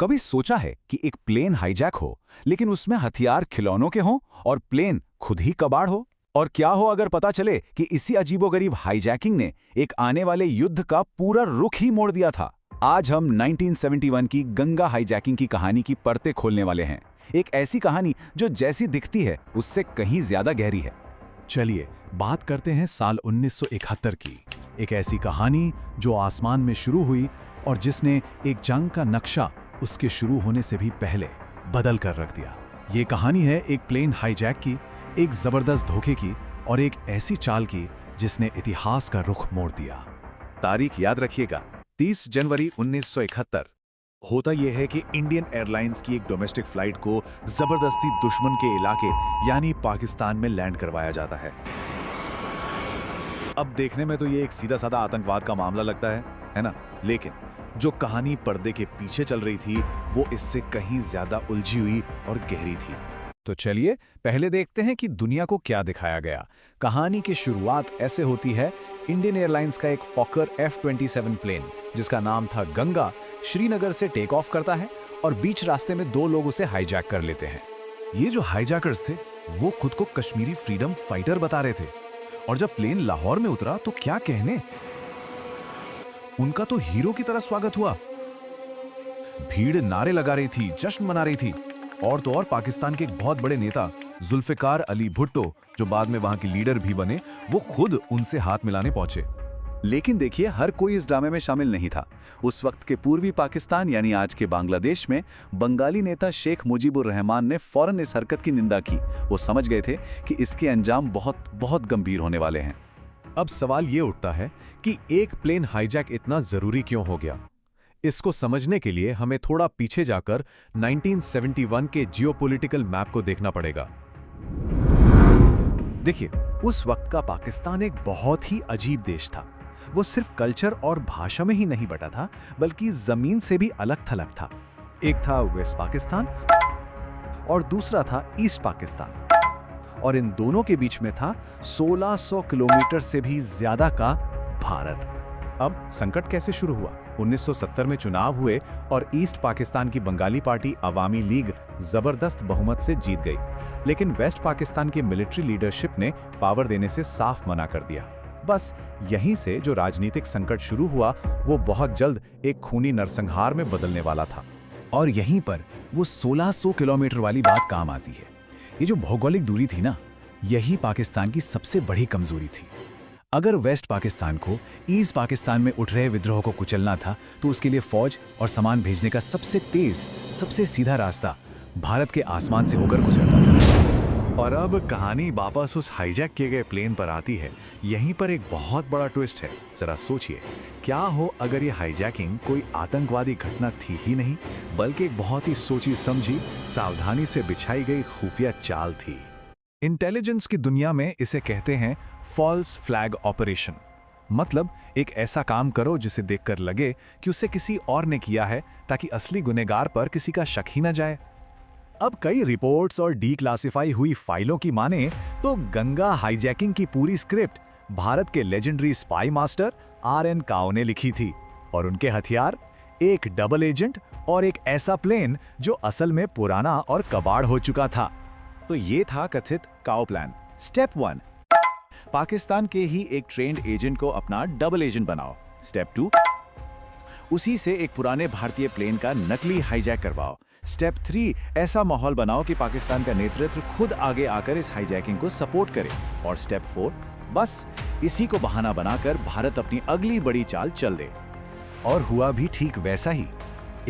कभी सोचा है कि एक प्लेन हाईजैक हो, लेकिन उसमें हथियार खिलौनों के हों और प्लेन खुद ही कबाड़ हो? और क्या हो अगर पता चले कि इसी अजीबोगरीब हाईजैकिंग ने एक आने वाले युद्ध का पूरा रुख ही मोड़ दिया था? आज हम 1971 की गंगा हाईजैकिंग की कहानी की परतें खोलने वाले हैं। एक ऐसी कहानी जो जैसी दिखती है उससे कहीं ज्यादा गहरी है। चलिए बात करते हैं साल 1971 की। एक ऐसी कहानी जो आसमान में शुरू हुई और जिसने एक जंग का नक्शा उसके शुरू होने से भी पहले बदल कर रख दिया। ये कहानी है एक प्लेन हाईजैक की, एक जबरदस्त धोखे की और एक ऐसी चाल की जिसने इतिहास का रुख मोड़ दिया। तारीख याद रखिएगा, 30 जनवरी 1971। होता यह है कि इंडियन एयरलाइंस की एक डोमेस्टिक फ्लाइट को जबरदस्ती दुश्मन के इलाके यानी पाकिस्तान में लैंड करवाया जाता है। अब देखने में तो ये एक सीधा साधा आतंकवाद का मामला लगता है ना? लेकिन जो कहानी पर्दे के पीछे चल रही थी वो इससे कहीं ज्यादा उलझी हुई और गहरी थी। तो चलिए पहले देखते हैं कि दुनिया को क्या दिखाया गया। कहानी की शुरुआत ऐसे होती है। इंडियन एयरलाइंस का एक फॉकर F-27 प्लेन जिसका नाम था गंगा श्रीनगर से टेक ऑफ करता है और बीच रास्ते में दो लोग उसे हाईजैक कर लेते हैं। ये जो हाईजैकर्स थे वो खुद को कश्मीरी फ्रीडम फाइटर बता रहे थे और जब प्लेन लाहौर में उतरा तो क्या कहने, उनका तो हीरो की तरह स्वागत हुआ। भीड़ नारे लगा रही थी, जश्न मना रही थी। और तो और पाकिस्तान के एक बहुत बड़े नेता जुल्फिकार अली भुट्टो, जो बाद में वहां के लीडर भी बने, वो खुद उनसे हाथ मिलाने पहुंचे। लेकिन देखिए, हर कोई इस ड्रामे में शामिल नहीं था। उस वक्त के पूर्वी पाकिस्तान यानी आज के बांग्लादेश में बंगाली नेता शेख मुजीबुर रहमान ने फौरन इस हरकत की निंदा की। वो समझ गए थे कि इसके अंजाम बहुत बहुत गंभीर होने वाले हैं। अब सवाल ये उठता है कि एक प्लेन हाईजैक इतना जरूरी क्यों हो गया? इसको समझने के लिए हमें थोड़ा पीछे जाकर 1971 के जियोपॉलिटिकल मैप को देखना पड़ेगा। देखिए, उस वक्त का पाकिस्तान एक बहुत ही अजीब देश था। वो सिर्फ कल्चर और भाषा में ही नहीं बटा था, बल्कि जमीन से भी अलग थलग था। एक था वेस्ट पाकिस्तान और दूसरा था ईस्ट पाकिस्तान, और इन दोनों के बीच में था 1600 किलोमीटर से भी ज्यादा का भारत। अब संकट कैसे शुरू हुआ? 1970 में चुनाव हुए और ईस्ट पाकिस्तान की बंगाली पार्टी अवामी लीग जबरदस्त बहुमत से जीत गई, लेकिन वेस्ट पाकिस्तान की मिलिट्री लीडरशिप ने पावर देने से साफ मना कर दिया। बस यहीं से जो राजनीतिक संकट शुरू हुआ वो बहुत जल्द एक खूनी नरसंहार में बदलने वाला था। और यहीं पर वो 1600 किलोमीटर वाली बात काम आती है। ये जो भौगोलिक दूरी थी ना, यही पाकिस्तान की सबसे बड़ी कमजोरी थी। अगर वेस्ट पाकिस्तान को ईस्ट पाकिस्तान में उठ रहे विद्रोह को कुचलना था तो उसके लिए फौज और सामान भेजने का सबसे तेज, सबसे सीधा रास्ता भारत के आसमान से होकर गुजरता था। और अब कहानी वापस उस हाईजैक किए गए प्लेन पर आती है। यहीं पर एक बहुत बड़ा ट्विस्ट है। जरा सोचिए, क्या हो अगर ये हाईजैकिंग कोई आतंकवादी घटना थी ही नहीं, बल्कि एक बहुत ही सोची समझी, सावधानी से बिछाई गई खुफिया चाल थी। इंटेलिजेंस की दुनिया में इसे कहते हैं फॉल्स फ्लैग ऑपरेशन। मतलब एक ऐसा काम करो जिसे देखकर लगे कि उसे किसी और ने किया है, ताकि असली गुनहगार पर किसी का शक ही न जाए। अब कई रिपोर्ट्स और डीक्लासिफाई हुई फाइलों की माने तो गंगा हाईजैकिंग की पूरी स्क्रिप्ट भारत के लेजेंडरी स्पाई मास्टर RN काओ ने लिखी थी, और उनके हथियार एक डबल एजेंट और एक ऐसा प्लेन जो असल में पुराना और कबाड़ हो चुका था। तो ये था कथित काओ प्लान। स्टेप 1, पाकिस्तान के ही एक ट्रेंड एजेंट को अपना डबल एजेंट बनाओ। स्टेप 2, उसी से एक पुराने भारतीय प्लेन का नकली हाईजैक करवाओ। स्टेप 3, ऐसा माहौल बनाओ कि पाकिस्तान का नेतृत्व खुद आगे आकर इस हाईजैकिंग को सपोर्ट करे। और स्टेप 4, बस इसी को बहाना बनाकर भारत अपनी अगली बड़ी चाल चल दे। और हुआ भी ठीक वैसा ही।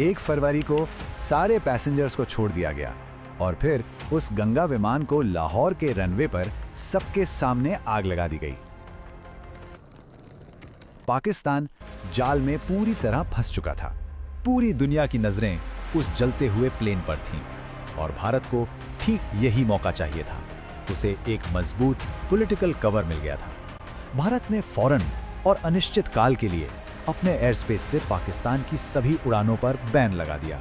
1 फरवरी को सारे पैसेंजर्स को छोड़ दिया गया और फिर उस गंगा विमान को लाहौर के रनवे पर सबके सामने आग लगा दी गई। पाकिस्तान जाल में पूरी तरह फंस चुका था। पूरी दुनिया की नजरें उस जलते हुए प्लेन पर थीं और भारत को ठीक यही मौका चाहिए था। उसे एक मजबूत पॉलिटिकल कवर मिल गया था। भारत ने फौरन और अनिश्चित काल के लिए अपने एयर स्पेस से पाकिस्तान की सभी उड़ानों पर बैन लगा दिया।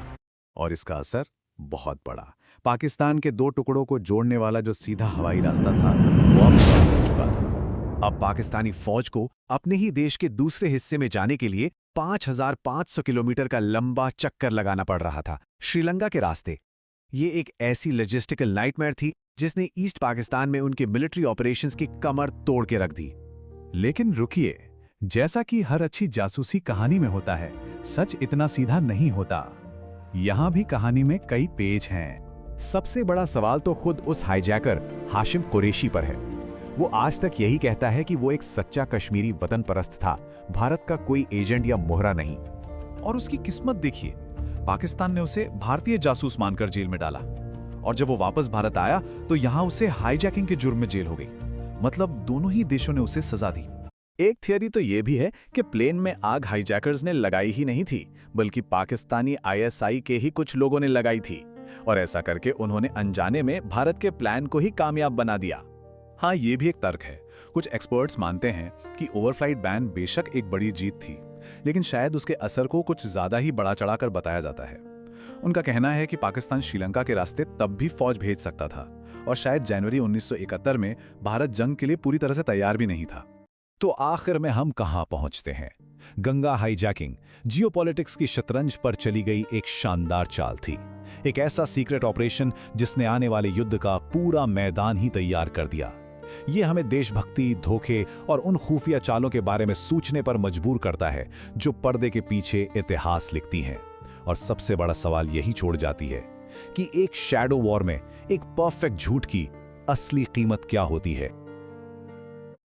और इसका असर बहुत बड़ा। पाकिस्तान के 2 टुकड़ों को जोड़ने वाला जो सीधा हवाई रास्ता था वो अब बंद हो चुका था। अब पाकिस्तानी फौज को अपने ही देश के दूसरे हिस्से में जाने के लिए 5,500 किलोमीटर का लंबा चक्कर लगाना पड़ रहा था श्रीलंका के रास्ते। ये एक ऐसी लॉजिस्टिकल नाइटमेयर थी जिसने ईस्ट पाकिस्तान में उनके मिलिट्री ऑपरेशंस की कमर तोड़ के रख दी। लेकिन रुकिए, जैसा कि हर अच्छी जासूसी कहानी में होता है, सच इतना सीधा नहीं होता। यहां भी कहानी में कई पेच हैं। सबसे बड़ा सवाल तो खुद उस हाईजैकर हाशिम कुरैशी पर है। वो आज तक यही कहता है कि वो एक सच्चा कश्मीरी वतन परस्त था, भारत का कोई एजेंट या मोहरा नहीं। और उसकी किस्मत देखिए, पाकिस्तान ने उसे भारतीय जासूस मानकर जेल में डाला, और जब वो वापस भारत आया तो यहां उसे हाईजैकिंग के जुर्म में जेल हो गई। मतलब दोनों ही देशों ने उसे सजा दी। एक थियरी तो ये भी है कि प्लेन में आग हाईजैकर्स ने लगाई ही नहीं थी, बल्कि पाकिस्तानी ISI के ही कुछ लोगों ने लगाई थी, और ऐसा करके उन्होंने अनजाने में भारत के प्लान को ही कामयाब बना दिया। हाँ, ये भी एक तर्क है। कुछ एक्सपर्ट्स मानते हैं कि ओवरफ्लाइट बैन बेशक एक बड़ी जीत थी, लेकिन शायद उसके असर को कुछ ज्यादा ही बढ़ा चढ़ाकर बताया जाता है। उनका कहना है कि पाकिस्तान श्रीलंका के रास्ते तब भी फौज भेज सकता था, और शायद जनवरी 1971 में भारत जंग के लिए पूरी तरह से तैयार भी नहीं था। तो आखिर में हम कहां पहुंचते हैं? गंगा हाईजैकिंग जियोपॉलिटिक्स की शतरंज पर चली गई एक शानदार चाल थी, एक ऐसा सीक्रेट ऑपरेशन जिसने आने वाले युद्ध का पूरा मैदान ही तैयार कर दिया। ये हमें देशभक्ति, धोखे और उन खुफिया चालों के बारे में सोचने पर मजबूर करता है जो पर्दे के पीछे इतिहास लिखती हैं। और सबसे बड़ा सवाल यही छोड़ जाती है कि एक शैडो वॉर में एक परफेक्ट झूठ की असली कीमत क्या होती है।